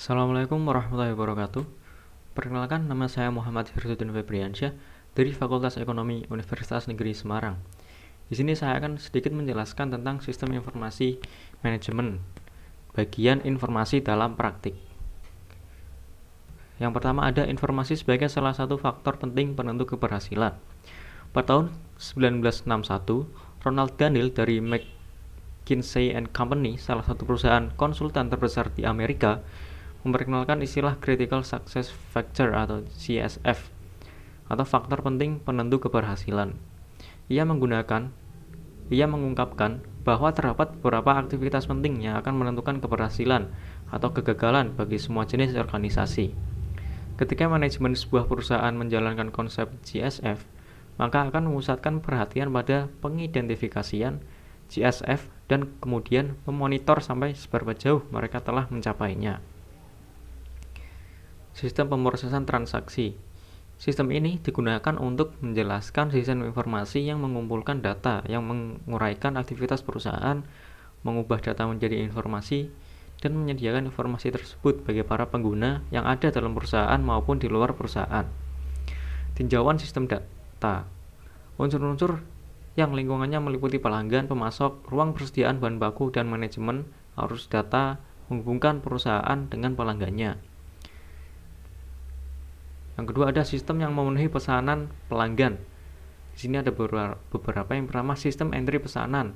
Assalamualaikum warahmatullahi wabarakatuh. Perkenalkan, nama saya Muhammad Hirsuddin Febriansyah dari Fakultas Ekonomi Universitas Negeri Semarang. Di sini saya akan sedikit menjelaskan tentang sistem informasi manajemen, bagian informasi dalam praktik. Yang pertama ada informasi sebagai salah satu faktor penting penentu keberhasilan. Pada tahun 1961, Ronald Daniel dari McKinsey & Company, salah satu perusahaan konsultan terbesar di Amerika, memperkenalkan istilah Critical Success Factor atau CSF atau faktor penting penentu keberhasilan. Ia mengungkapkan bahwa terdapat beberapa aktivitas penting yang akan menentukan keberhasilan atau kegagalan bagi semua jenis organisasi. Ketika manajemen sebuah perusahaan menjalankan konsep CSF, maka akan memusatkan perhatian pada pengidentifikasian CSF dan kemudian memonitor sampai seberapa jauh mereka telah mencapainya. Sistem pemrosesan transaksi. Sistem ini digunakan untuk menjelaskan sistem informasi yang mengumpulkan data, yang menguraikan aktivitas perusahaan, mengubah data menjadi informasi, dan menyediakan informasi tersebut bagi para pengguna yang ada dalam perusahaan maupun di luar perusahaan. Tinjauan sistem data. Unsur-unsur yang lingkungannya meliputi pelanggan, pemasok, ruang persediaan bahan baku, dan manajemen arus data menghubungkan perusahaan dengan pelanggannya. Yang kedua ada sistem yang memenuhi pesanan pelanggan. Di sini ada beberapa. Yang pertama sistem entry pesanan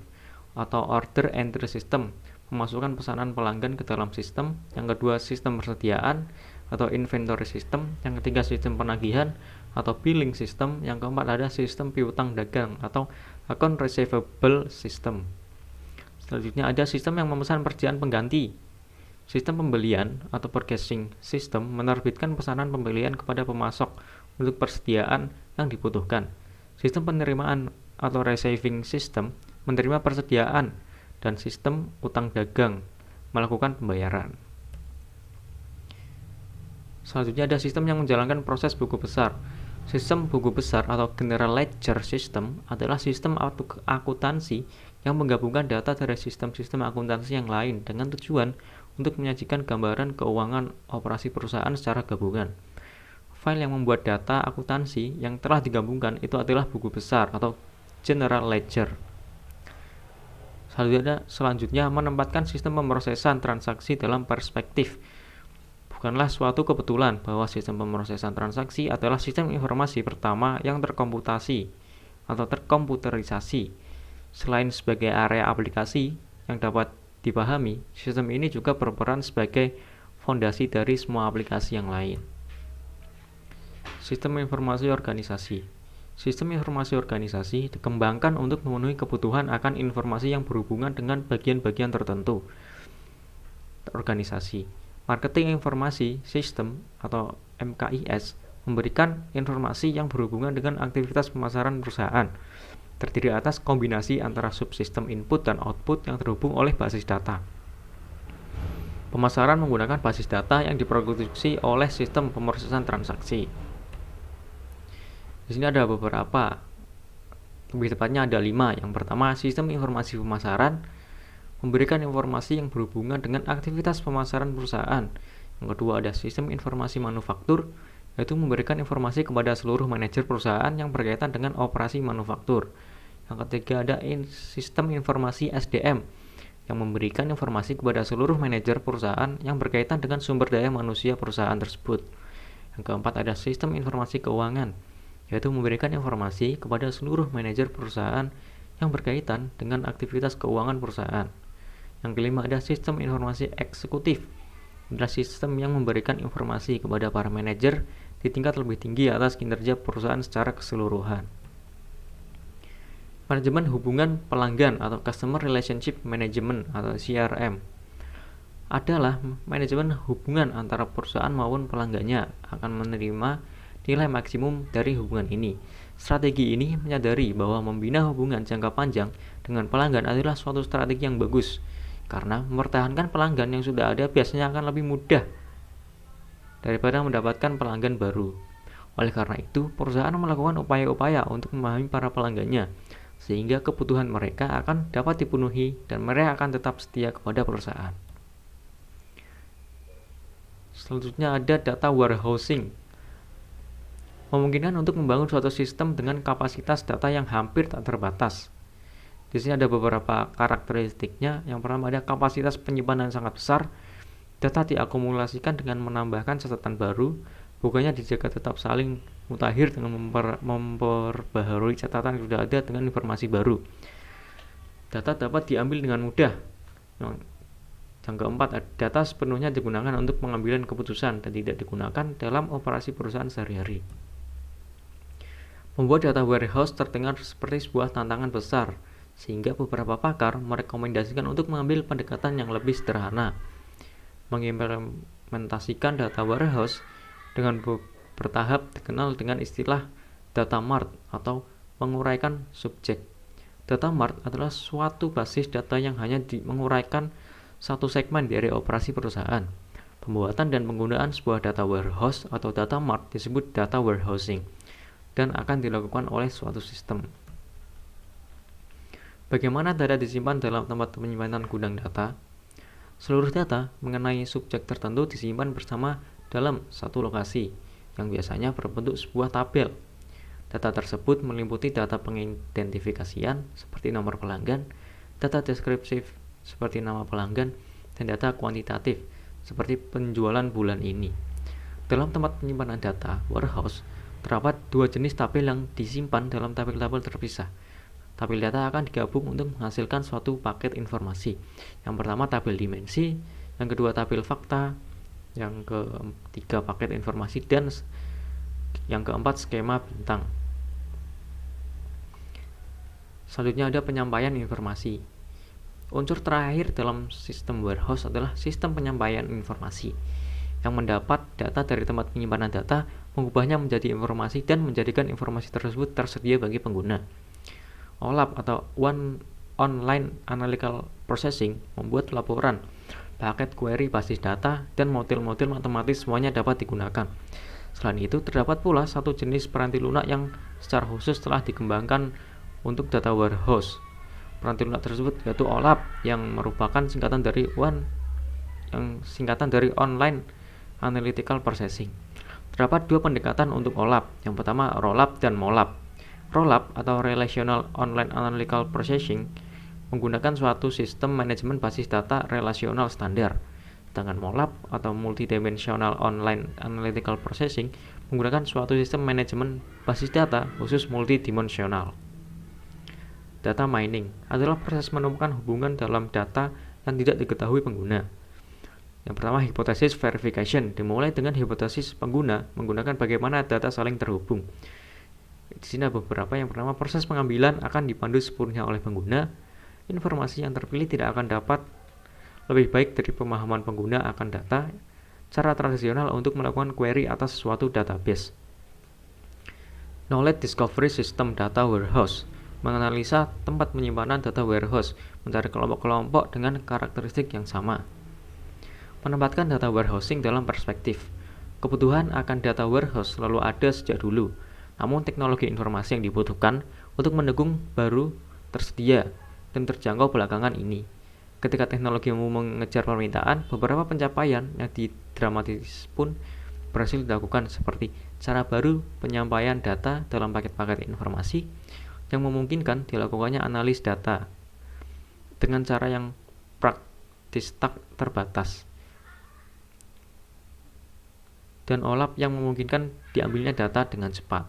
atau order entry system, memasukkan pesanan pelanggan ke dalam sistem. Yang kedua sistem persediaan atau inventory system. Yang ketiga sistem penagihan atau billing system. Yang keempat ada sistem piutang dagang atau account receivable system. Selanjutnya ada sistem yang memesan persediaan pengganti. Sistem pembelian atau purchasing system menerbitkan pesanan pembelian kepada pemasok untuk persediaan yang dibutuhkan. Sistem penerimaan atau receiving system menerima persediaan, dan sistem utang dagang melakukan pembayaran. Selanjutnya ada sistem yang menjalankan proses buku besar. Sistem buku besar atau General Ledger System adalah sistem akuntansi yang menggabungkan data dari sistem-sistem akuntansi yang lain dengan tujuan untuk menyajikan gambaran keuangan operasi perusahaan secara gabungan. File yang membuat data akuntansi yang telah digabungkan itu adalah buku besar atau General Ledger. Selanjutnya menempatkan sistem pemrosesan transaksi dalam perspektif. Bukanlah suatu kebetulan bahwa sistem pemrosesan transaksi adalah sistem informasi pertama yang terkomputasi atau terkomputerisasi. Selain sebagai area aplikasi yang dapat dipahami, sistem ini juga berperan sebagai fondasi dari semua aplikasi yang lain. Sistem informasi organisasi. Sistem informasi organisasi dikembangkan untuk memenuhi kebutuhan akan informasi yang berhubungan dengan bagian-bagian tertentu organisasi. Marketing Informasi Sistem atau MKIS memberikan informasi yang berhubungan dengan aktivitas pemasaran perusahaan, terdiri atas kombinasi antara subsistem input dan output yang terhubung oleh basis data. Pemasaran menggunakan basis data yang diproduksi oleh sistem pemrosesan transaksi. Di sini ada beberapa, lebih tepatnya ada 5. Yang pertama, sistem informasi pemasaran memberikan informasi yang berhubungan dengan aktivitas pemasaran perusahaan. Yang kedua ada sistem informasi manufaktur, yaitu memberikan informasi kepada seluruh manajer perusahaan yang berkaitan dengan operasi manufaktur. Yang ketiga ada sistem informasi SDM, yang memberikan informasi kepada seluruh manajer perusahaan yang berkaitan dengan sumber daya manusia perusahaan tersebut. Yang keempat ada sistem informasi keuangan, yaitu memberikan informasi kepada seluruh manajer perusahaan yang berkaitan dengan aktivitas keuangan perusahaan. Yang kelima ada sistem informasi eksekutif, adalah sistem yang memberikan informasi kepada para manajer di tingkat lebih tinggi atas kinerja perusahaan secara keseluruhan. Manajemen hubungan pelanggan atau Customer Relationship Management atau CRM adalah manajemen hubungan antara perusahaan maupun pelanggannya akan menerima nilai maksimum dari hubungan ini. Strategi ini menyadari bahwa membina hubungan jangka panjang dengan pelanggan adalah suatu strategi yang bagus, karena mempertahankan pelanggan yang sudah ada biasanya akan lebih mudah daripada mendapatkan pelanggan baru. Oleh karena itu, perusahaan melakukan upaya-upaya untuk memahami para pelanggannya, sehingga kebutuhan mereka akan dapat dipenuhi dan mereka akan tetap setia kepada perusahaan. Selanjutnya ada data warehousing. Memungkinkan untuk membangun suatu sistem dengan kapasitas data yang hampir tak terbatas. Di sini ada beberapa karakteristiknya. Yang pertama ada kapasitas penyimpanan yang sangat besar. Data diakumulasikan dengan menambahkan catatan baru, bukannya dijaga tetap saling mutakhir dengan memperbaharui catatan yang sudah ada dengan informasi baru. Data dapat diambil dengan mudah. Yang keempat, data sepenuhnya digunakan untuk pengambilan keputusan dan tidak digunakan dalam operasi perusahaan sehari-hari. Membuat data warehouse terdengar seperti sebuah tantangan besar, sehingga beberapa pakar merekomendasikan untuk mengambil pendekatan yang lebih sederhana. Mengimplementasikan data warehouse dengan bertahap dikenal dengan istilah data mart atau menguraikan subjek. Data mart adalah suatu basis data yang hanya menguraikan satu segmen dari operasi perusahaan. Pembuatan dan penggunaan sebuah data warehouse atau data mart disebut data warehousing dan akan dilakukan oleh suatu sistem. Bagaimana data disimpan dalam tempat penyimpanan gudang data? Seluruh data mengenai subjek tertentu disimpan bersama dalam satu lokasi yang biasanya berbentuk sebuah tabel. Data tersebut meliputi data pengidentifikasian seperti nomor pelanggan, data deskriptif seperti nama pelanggan, dan data kuantitatif seperti penjualan bulan ini. Dalam tempat penyimpanan data warehouse, terdapat dua jenis tabel yang disimpan dalam tabel-tabel terpisah. Tabel data akan digabung untuk menghasilkan suatu paket informasi. Yang pertama tabel dimensi, yang kedua tabel fakta, yang ketiga paket informasi, dan yang keempat skema bintang. Selanjutnya ada penyampaian informasi. Unsur terakhir dalam sistem warehouse adalah sistem penyampaian informasi yang mendapat data dari tempat penyimpanan data, mengubahnya menjadi informasi dan menjadikan informasi tersebut tersedia bagi pengguna. OLAP atau Online Analytical Processing membuat laporan, paket query basis data, dan model-model matematis semuanya dapat digunakan. Selain itu, terdapat pula satu jenis peranti lunak yang secara khusus telah dikembangkan untuk data warehouse. Peranti lunak tersebut yaitu OLAP yang merupakan singkatan dari Online Analytical Processing. Terdapat dua pendekatan untuk OLAP. Yang pertama ROLAP dan MOLAP. ROLAP atau Relational Online Analytical Processing menggunakan suatu sistem manajemen basis data relasional standar. Sedangkan MOLAP atau Multidimensional Online Analytical Processing menggunakan suatu sistem manajemen basis data khusus multidimensional. Data mining adalah proses menemukan hubungan dalam data yang tidak diketahui pengguna. Yang pertama, hipotesis verification dimulai dengan hipotesis pengguna menggunakan bagaimana data saling terhubung. Di sini ada beberapa. Yang pertama, proses pengambilan akan dipandu sepenuhnya oleh pengguna. Informasi yang terpilih tidak akan dapat lebih baik dari pemahaman pengguna akan data. Cara tradisional untuk melakukan query atas suatu database. Knowledge Discovery System Data Warehouse menganalisa tempat penyimpanan data warehouse, mencari kelompok-kelompok dengan karakteristik yang sama. Menempatkan data warehousing dalam perspektif. Kebutuhan akan data warehouse selalu ada sejak dulu, namun teknologi informasi yang dibutuhkan untuk mendukung baru tersedia dan terjangkau belakangan ini. Ketika teknologi mengejar permintaan, beberapa pencapaian yang dramatis pun berhasil dilakukan, seperti cara baru penyampaian data dalam paket-paket informasi yang memungkinkan dilakukannya analis data dengan cara yang praktis tak terbatas, dan OLAP yang memungkinkan diambilnya data dengan cepat.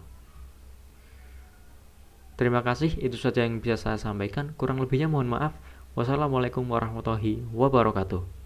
Terima kasih, itu saja yang bisa saya sampaikan. Kurang lebihnya mohon maaf. Wassalamualaikum warahmatullahi wabarakatuh.